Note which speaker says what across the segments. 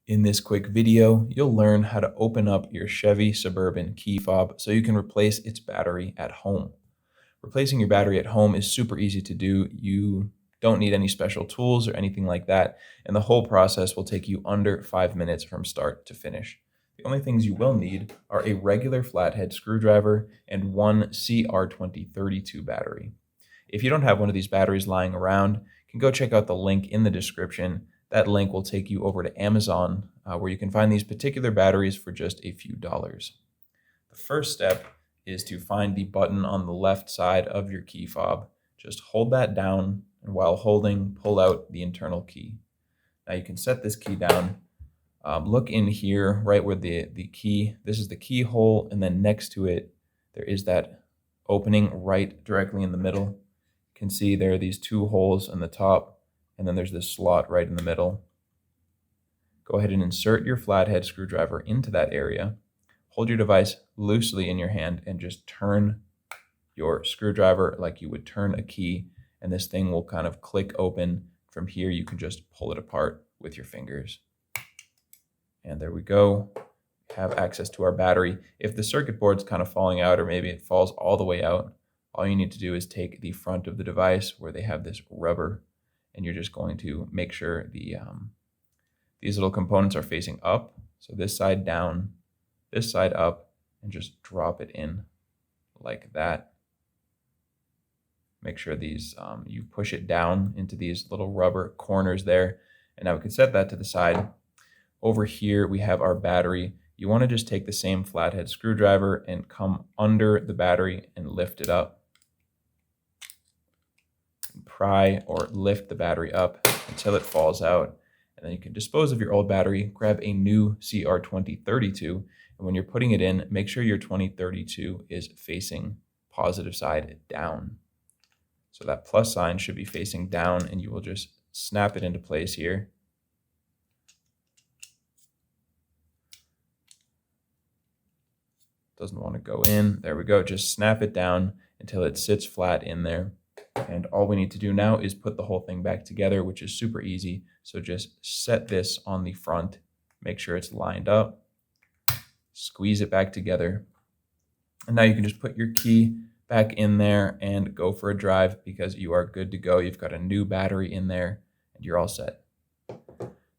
Speaker 1: In this quick video, you'll learn how to open up your Chevy Suburban key fob so you can replace its battery at home. Replacing your battery at home is super easy to do. You don't need any special tools or anything like that, and the whole process will take you under 5 minutes from start to finish. The only things you will need are a regular flathead screwdriver and one CR2032 battery. If you don't have one of these batteries lying around, you can go check out the link in the description. That link will take you over to Amazon, where you can find these particular batteries for just a few dollars. The first step is to find the button on the left side of your key fob. Just hold that down, and while holding, pull out the internal key. Now you can set this key down. Look in here, right where the key, this is the keyhole, and then next to it, there is that opening right directly in the middle. You can see there are these two holes in the top, and then there's this slot right in the middle. Go ahead and insert your flathead screwdriver into that area. Hold your device loosely in your hand and just turn your screwdriver like you would turn a key, and this thing will kind of click open. From here, you can just pull it apart with your fingers. And there we go. We have access to our battery. If the circuit board's kind of falling out, or maybe it falls all the way out, all you need to do is take the front of the device where they have this rubber, and you're just going to make sure these little components are facing up. So this side down, this side up, and just drop it in like that. Make sure these you push it down into these little rubber corners there. And now we can set that to the side. Over here, we have our battery. You want to just take the same flathead screwdriver and come under the battery and lift it up. And pry or lift the battery up until it falls out. And then you can dispose of your old battery, grab a new CR2032, and when you're putting it in, make sure your 2032 is facing positive side down. So that plus sign should be facing down, and you will just snap it into place here. Doesn't want to go in. There we go. Just snap it down until it sits flat in there. And all we need to do now is put the whole thing back together, which is super easy. So just set this on the front, make sure it's lined up, squeeze it back together. And now you can just put your key back in there and go for a drive, because you are good to go. You've got a new battery in there and you're all set.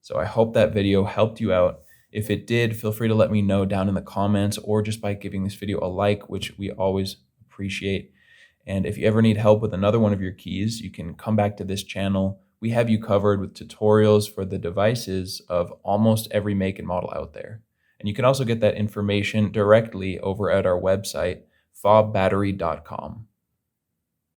Speaker 1: So I hope that video helped you out. If it did, feel free to let me know down in the comments, or just by giving this video a like, which we always appreciate. And if you ever need help with another one of your keys, you can come back to this channel. We have you covered with tutorials for the devices of almost every make and model out there. And you can also get that information directly over at our website, fobbattery.com.